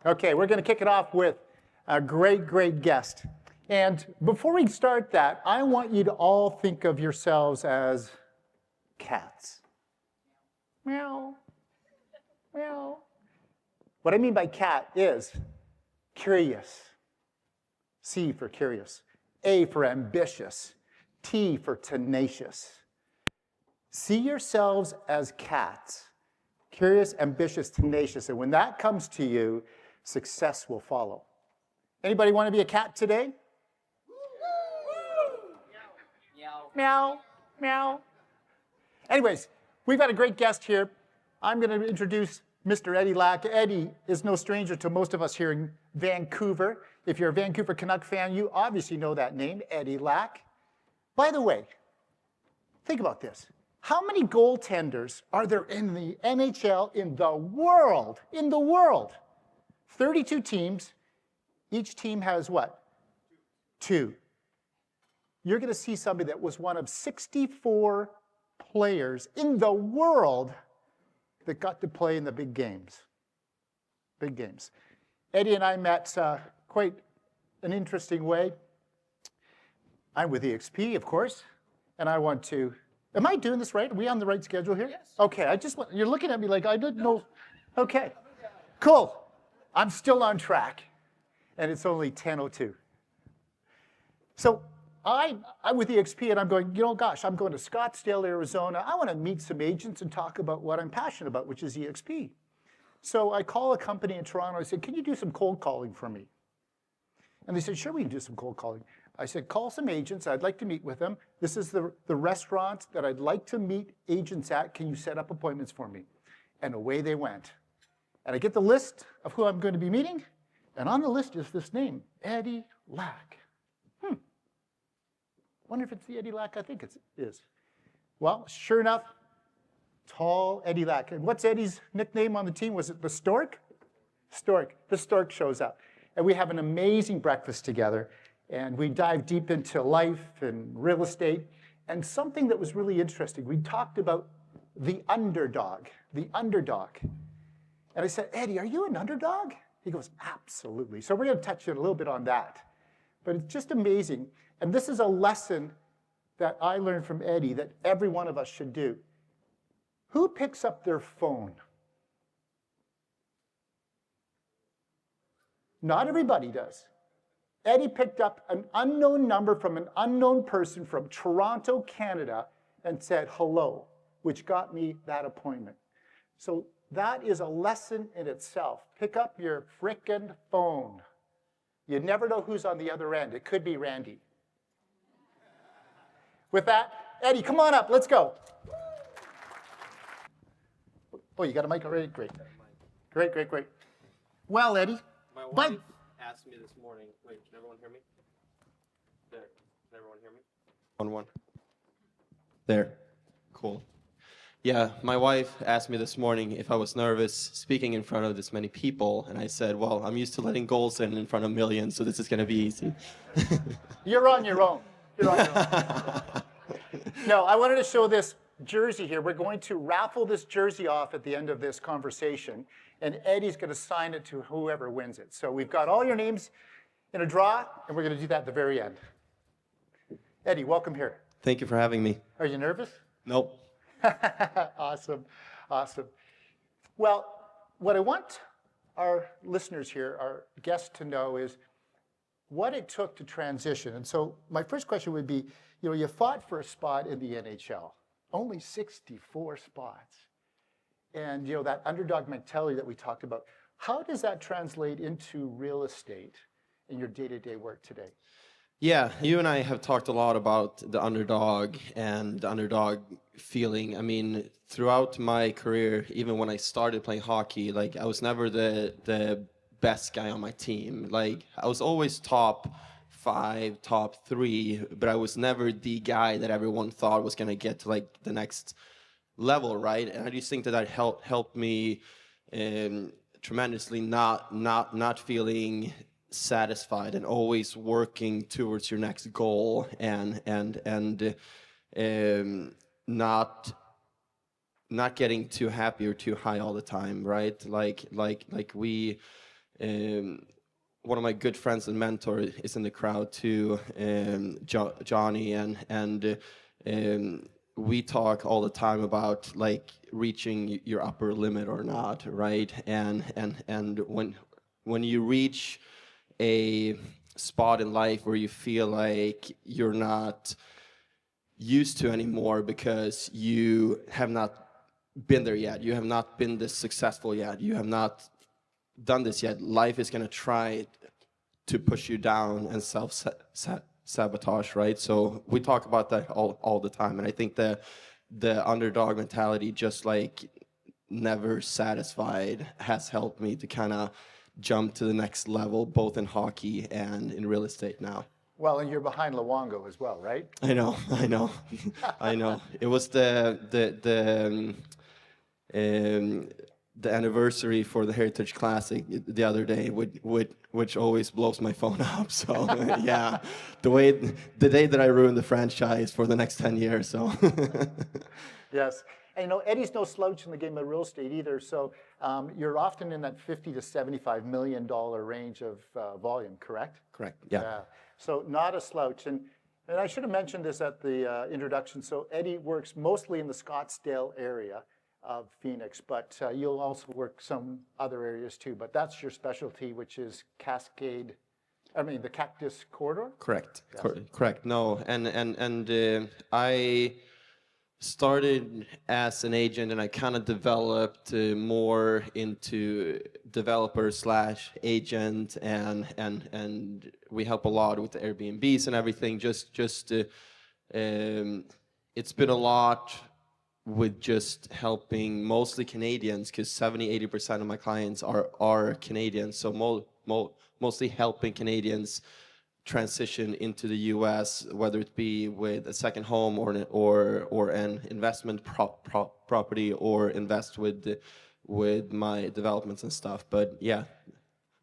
Okay, we're going to kick it off with a great guest. And before we start that, I want you to all think of yourselves as cats. Meow, meow. What I mean by cat is curious. C for curious. A for ambitious. T for tenacious. See yourselves as cats. Curious, ambitious, tenacious. And when that comes to you, success will follow. Anybody want to be a cat today? Meow. Meow. Meow. Anyways, we've got a great guest here. I'm going to introduce Mr. Eddie Lack. Eddie is no stranger to most of us here in Vancouver. If you're a Vancouver Canuck fan, you obviously know that name, Eddie Lack. By the way, think about this. How many goaltenders are there in the NHL in the world? In the world. 32 teams. Each team has what? 2. You're going to see somebody that was one of 64 players in the world that got to play in the big games. Big games. Eddie and I met quite an interesting way. I'm with EXP, of course, and I want to... Am I doing this right? Are we on the right schedule here? Yes. Okay, you're looking at me like I didn't know. Okay, cool. I'm still on track, and it's only 10:02. So I'm with EXP, and I'm going, gosh, I'm going to Scottsdale, Arizona. I want to meet some agents and talk about what I'm passionate about, which is EXP. So I call a company in Toronto. I said, can you do some cold calling for me? And they said, sure, we can do some cold calling. I said, call some agents. I'd like to meet with them. This is the restaurant that I'd like to meet agents at. Can you set up appointments for me? And away they went. And I get the list of who I'm going to be meeting. And on the list is this name, Eddie Lack. Wonder if it's the Eddie Lack I think it is. Well, sure enough, tall Eddie Lack. And what's Eddie's nickname on the team? Was it the Stork? Stork. The Stork shows up. And we have an amazing breakfast together. And we dive deep into life and real estate. And something that was really interesting, we talked about the underdog. The underdog. And I said, Eddie, are you an underdog? He goes, absolutely. So we're going to touch a little bit on that. But it's just amazing. And this is a lesson that I learned from Eddie that every one of us should do. Who picks up their phone? Not everybody does. Eddie picked up an unknown number from an unknown person from Toronto, Canada, and said hello, which got me that appointment. So that is a lesson in itself. Pick up your frickin' phone. You never know who's on the other end. It could be Randy. With that, Eddie, come on up. Let's go. Oh, you got a mic already? Great. Great. Well, Eddie. My wife asked me this morning. Wait, can everyone hear me? There. Can everyone hear me? One. There. Cool. Yeah, my wife asked me this morning if I was nervous speaking in front of this many people, and I said, well, I'm used to letting goals in front of millions, so this is going to be easy. You're on your own. No, I wanted to show this jersey here. We're going to raffle this jersey off at the end of this conversation, and Eddie's going to sign it to whoever wins it. So we've got all your names in a draw, and we're going to do that at the very end. Eddie, welcome here. Thank you for having me. Are you nervous? Nope. Awesome. Well, what I want our listeners here, our guests to know is what it took to transition. And so my first question would be, you fought for a spot in the NHL, only 64 spots. And, that underdog mentality that we talked about, how does that translate into real estate in your day-to-day work today? Yeah, you and I have talked a lot about the underdog and the underdog feeling. I mean, throughout my career, even when I started playing hockey, I was never the best guy on my team. I was always top 5, top 3, but I was never the guy that everyone thought was going to get to the next level, right? And I just think that helped me tremendously, not feeling satisfied and always working towards your next goal and not getting too happy or too high all the time, right? one of my good friends and mentor is in the crowd too, Johnny, and we talk all the time about like reaching your upper limit or not, right? And when you reach a spot in life where you feel like you're not used to anymore because you have not been there yet, you have not been this successful yet, you have not done this yet, life is going to try to push you down and self-sabotage, right? So we talk about that all the time, and I think the underdog mentality, just like never satisfied, has helped me to kind of jump to the next level, both in hockey and in real estate now. Well, and you're behind Luongo as well, right? I know. I know. It was the anniversary for the Heritage Classic the other day, which always blows my phone up. So yeah, the day that I ruined the franchise for the next 10 years. So yes, and you know Eddie's no slouch in the game of real estate either. So you're often in that $50 to $75 million range of volume, correct? Correct. Yeah. So not a slouch, and I should have mentioned this at the introduction. So Eddie works mostly in the Scottsdale area of Phoenix, but you'll also work some other areas too. But that's your specialty, which is the Cactus Corridor? Correct. Yes. Correct. No, and I started as an agent, and I kind of developed more into developer slash agent, and we help a lot with the Airbnbs and everything. It's been a lot with just helping mostly Canadians, because 70-80% of my clients are Canadians. So mostly helping Canadians transition into the U.S., whether it be with a second home or an investment property, or invest with my developments and stuff. But yeah,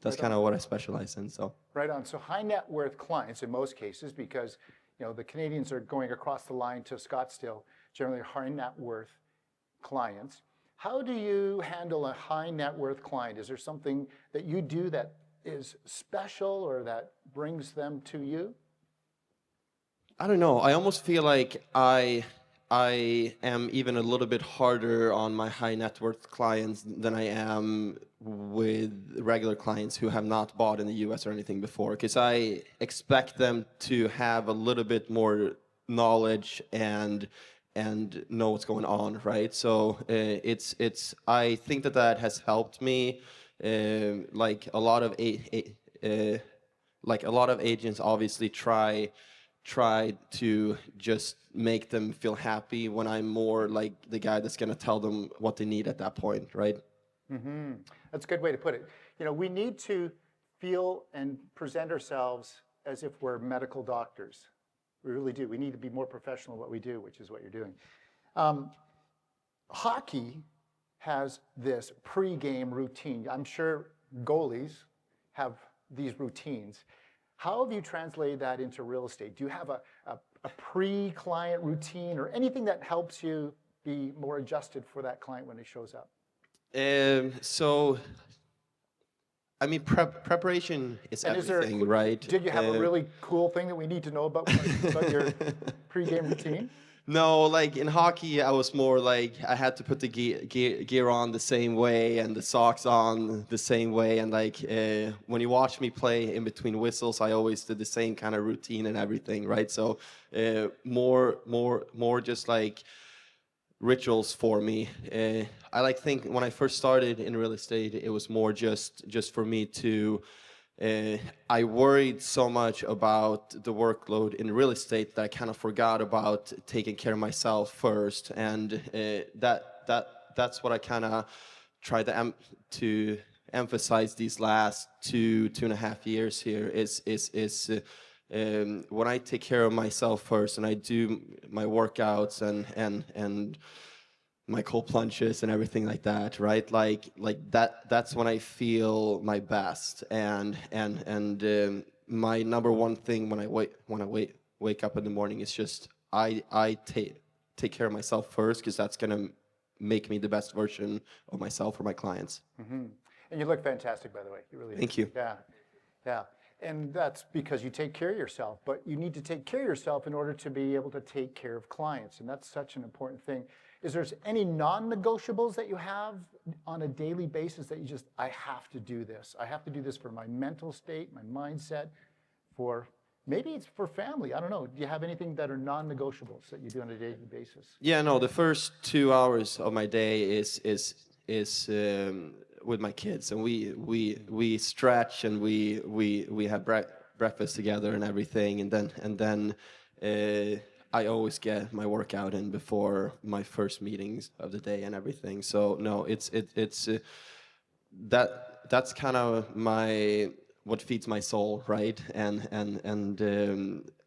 that's kind of what I specialize in. So right on. So high net worth clients in most cases, because the Canadians are going across the line to Scottsdale, generally high net worth clients. How do you handle a high net worth client? Is there something that you do that is special or that brings them to you? I don't know. I almost feel like I am even a little bit harder on my high net worth clients than I am with regular clients who have not bought in the US or anything before, because I expect them to have a little bit more knowledge and know what's going on, right? So I think that has helped me. Like a lot of agents obviously try to just make them feel happy, when I'm more like the guy that's going to tell them what they need at that point, right? Mm-hmm. That's a good way to put it. We need to feel and present ourselves as if we're medical doctors. We really do. We need to be more professional in what we do, which is what you're doing. Hockey has this pre-game routine. I'm sure goalies have these routines. How have you translated that into real estate? Do you have a pre-client routine or anything that helps you be more adjusted for that client when he shows up? So, I mean, preparation is everything, right? Did you have a really cool thing that we need to know about your pre-game routine? No, like in hockey, I was more like I had to put the gear on the same way and the socks on the same way. And like when you watch me play in between whistles, I always did the same kind of routine and everything, right? So more just like rituals for me. I think when I first started in real estate, it was more just for me to. I worried so much about the workload in real estate that I kind of forgot about taking care of myself first, and that's what I kind of tried to emphasize these last 2.5 years here is when I take care of myself first and I do my workouts and my cold plunges and everything like that, right? Like that's when I feel my best. And my number one thing when I wake up in the morning is just I take care of myself first, because that's gonna make me the best version of myself for my clients. Mm-hmm. And you look fantastic, by the way. You really do. Thank you. Yeah, yeah. And that's because you take care of yourself. But you need to take care of yourself in order to be able to take care of clients. And that's such an important thing. Is there any non-negotiables that you have on a daily basis that you just, I have to do this. I have to do this for my mental state, my mindset, for maybe it's for family. I don't know. Do you have anything that are non-negotiables that you do on a daily basis? Yeah, no. The first 2 hours of my day is with my kids, and we stretch and we have breakfast together and everything, and then I always get my workout in before my first meetings of the day and everything. So no, it's that's kind of what feeds my soul, right? And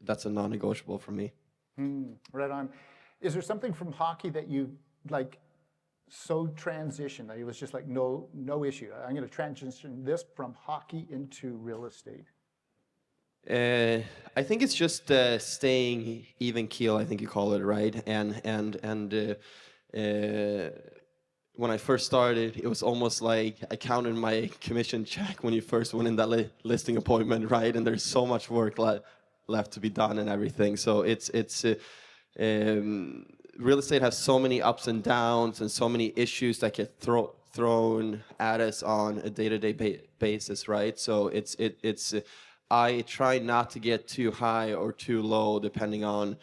that's a non-negotiable for me. Right on. Is there something from hockey that you like so transitioned that it was just like no issue? I'm going to transition this from hockey into real estate. I think it's just staying even keel. I think you call it, right? And when I first started, it was almost like I counted my commission check when you first went in that listing appointment, right? And there's so much work left to be done and everything. So it's real estate has so many ups and downs and so many issues that get thrown at us on a day-to-day basis, right? So it's I try not to get too high or too low depending on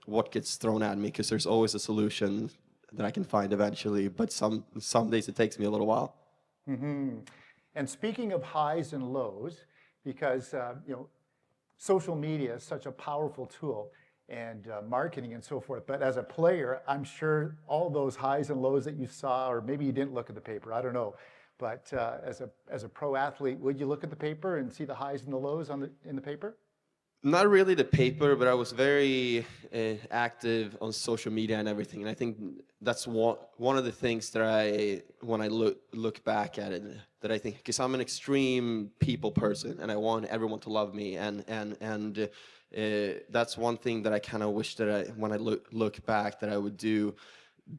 what gets thrown at me, because there's always a solution that I can find eventually, but some days it takes me a little while. Mm-hmm. And speaking of highs and lows, because social media is such a powerful tool, and marketing and so forth. But as a player, I'm sure all those highs and lows that you saw, or maybe you didn't look at the paper, I don't know. But as a pro athlete, would you look at the paper and see the highs and the lows in the paper? Not really the paper, but I was very active on social media and everything. And I think that's one of the things that when I look back at it, that I think, because I'm an extreme people person and I want everyone to love me. And that's one thing that I kind of wish that when I look back, that I would do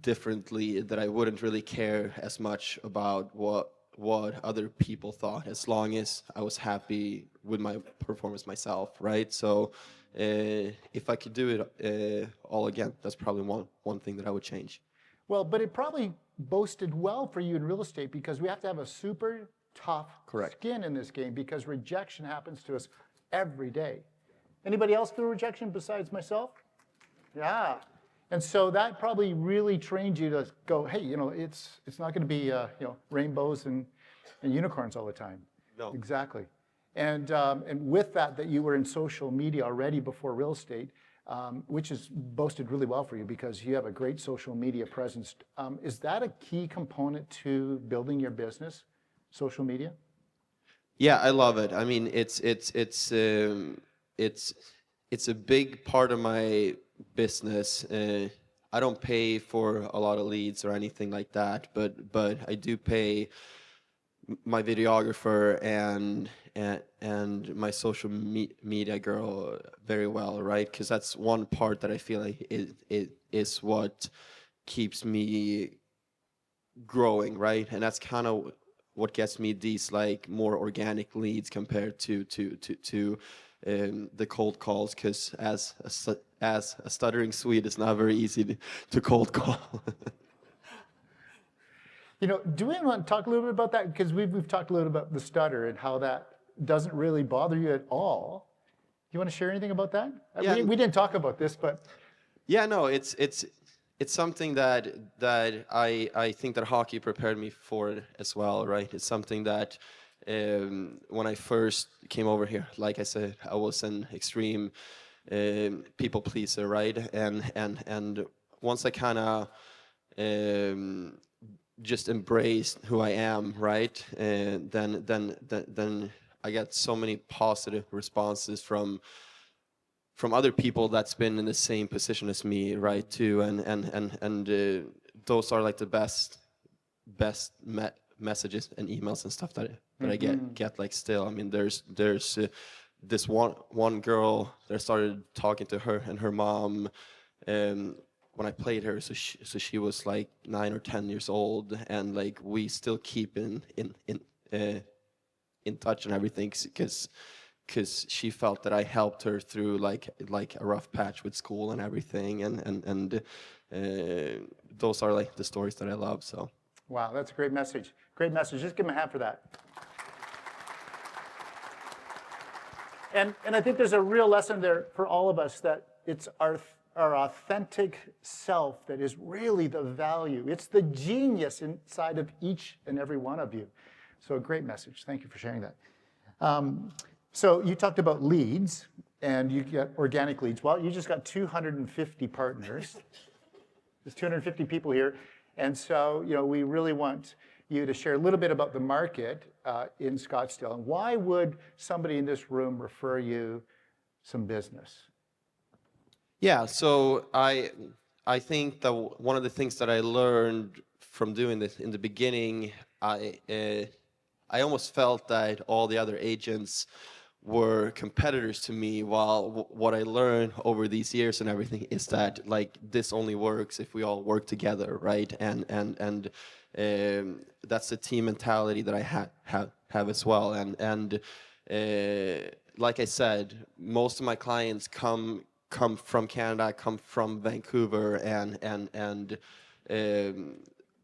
differently, that I wouldn't really care as much about what other people thought, as long as I was happy with my performance myself, right? So if I could do it all again, that's probably one thing that I would change. Well, but it probably boasted well for you in real estate, because we have to have a super tough skin in this game, because rejection happens to us every day. Anybody else through rejection besides myself? Yeah. And so that probably really trained you to go, hey, it's not going to be rainbows and unicorns all the time. No. Exactly. And with that you were in social media already before real estate, which is boasted really well for you because you have a great social media presence. Is that a key component to building your business, social media? Yeah, I love it. I mean, it's a big part of my business. I don't pay for a lot of leads or anything like that, but I do pay my videographer and my social media girl very well, right? Because that's one part that I feel like it is what keeps me growing, right? And that's kind of what gets me these like more organic leads compared to the cold calls, because as a stuttering Swede, it's not very easy to cold call. Do we want to talk a little bit about that? Because we've talked a little about the stutter and how that doesn't really bother you at all. Do you want to share anything about that? Yeah. We didn't talk about this, but Yeah, no, it's something that I think that hockey prepared me for as well, right? It's something that when I first came over here, like I said, I was an extreme people pleaser, right? And once I kind of just embraced who I am, right? And then I got so many positive responses from other people that's been in the same position as me, right? Too, and those are like the best messages and emails and stuff that I get like still. I mean, there's this one girl that I started talking to her, and her mom when I played her. So she was like 9 or 10 years old, and like we still keep in touch and everything, because she felt that I helped her through like a rough patch with school and everything, and those are like the stories that I love. So wow, that's a great message. Great message. Just give them a hand for that. And I think there's a real lesson there for all of us, that it's our authentic self that is really the value. It's the genius inside of each and every one of you. So a great message. Thank you for sharing that. So you talked about leads, and you get organic leads. Well, you just got 250 partners. There's 250 people here. And so, we really want you to share a little bit about the market in Scottsdale. And why would somebody in this room refer you some business? yeah, so I think that one of the things that I learned from doing this in the beginning, I almost felt that all the other agents were competitors to me, while what I learned over these years and everything is that like this only works if we all work together, right? And that's the team mentality that I have as well. And like I said, most of my clients come from Canada, come from Vancouver, and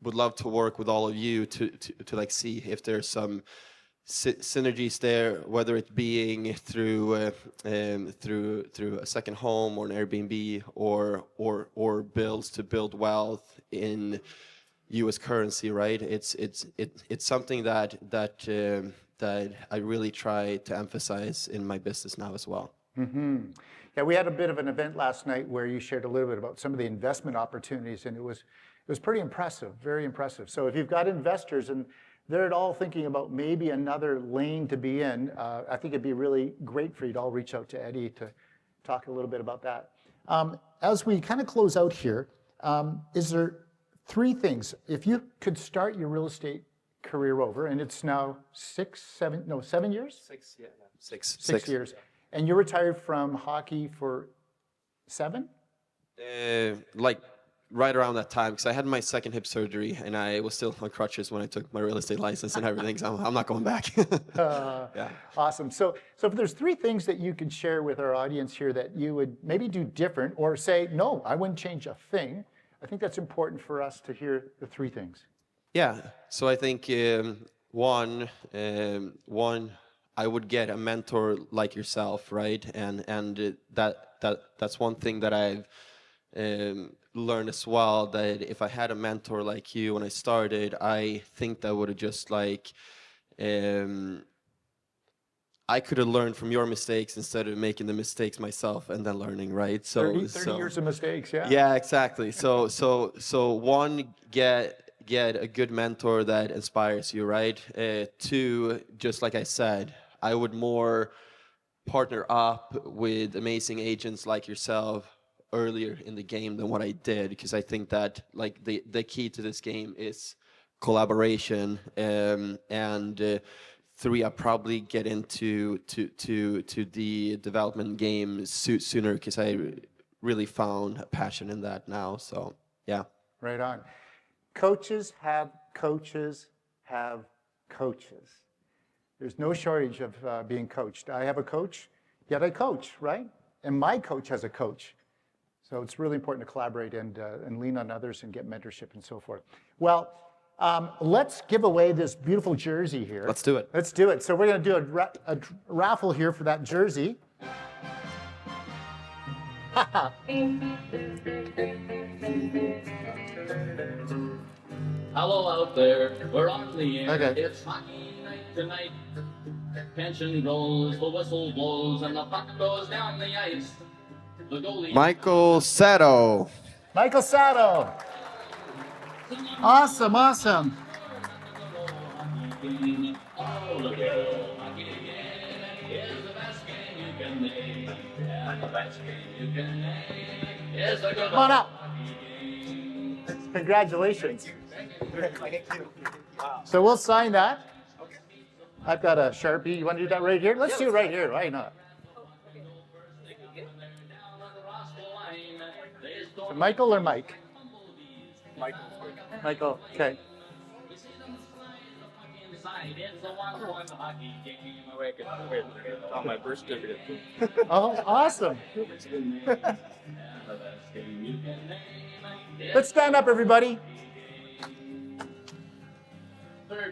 would love to work with all of you to like see if there's some synergies there, whether it being through a second home or an Airbnb, or bills to build wealth in U.S. currency, right? It's something that I really try to emphasize in my business now as well. Mm-hmm. Yeah, we had a bit of an event last night where you shared a little bit about some of the investment opportunities, and it was pretty impressive, very impressive. So if you've got investors and they're all thinking about maybe another lane to be in, I think it'd be really great for you to all reach out to Eddie to talk a little bit about that. As we kind of close out here, is there 3 things, if you could start your real estate career over, and it's now 7 years? 6, yeah. 6. 6 years. And you're retired from hockey for 7? Like right around that time, because I had my second hip surgery and I was still on crutches when I took my real estate license and everything, so I'm not going back. Yeah. Awesome. So if there's 3 things that you could share with our audience here that you would maybe do different, or say, no, I wouldn't change a thing, I think that's important for us to hear the 3 things. Yeah. So I think one, I would get a mentor like yourself, right? And that's one thing that I've learned as well, that if I had a mentor like you when I started, I think that would have just like I could have learned from your mistakes instead of making the mistakes myself and then learning, right? So 30 years of mistakes, yeah. Yeah, exactly. So one, get a good mentor that inspires you, right? 2, just like I said, I would more partner up with amazing agents like yourself earlier in the game than what I did, because I think that like the key to this game is collaboration, and 3, I'll probably get into the development game sooner, because I really found a passion in that now. So yeah. Right on. Coaches have coaches have coaches. There's no shortage of being coached. I have a coach, yet I coach, right? And my coach has a coach. So it's really important to collaborate and lean on others and get mentorship and so forth. Well, let's give away this beautiful jersey here. Let's do it. Let's do it. So we're going to do a raffle here for that jersey. Hello out there, we're on the air. Okay. It's hockey night tonight. Tension grows, the whistle blows, and the puck goes down the ice. The goalie... Michael Sato. Michael Sato. Awesome, awesome. Oh, look at hockey game. It's the best game you can name. Yeah, the best game you can name. It's a good Come on up. Congratulations. So we'll sign that. I've got a Sharpie. You want to do that right here? Let's do it right here. Why not? So Michael or Mike? Michael. Michael, okay. On my birth certificate. Oh, awesome. Let's stand up, everybody.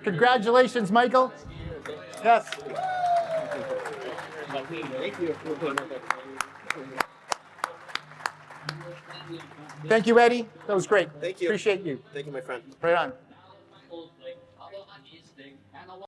Congratulations, Michael. Yes. Thank you. Thank you, Eddie. That was great. Thank you. Appreciate you. Thank you, my friend. Right on.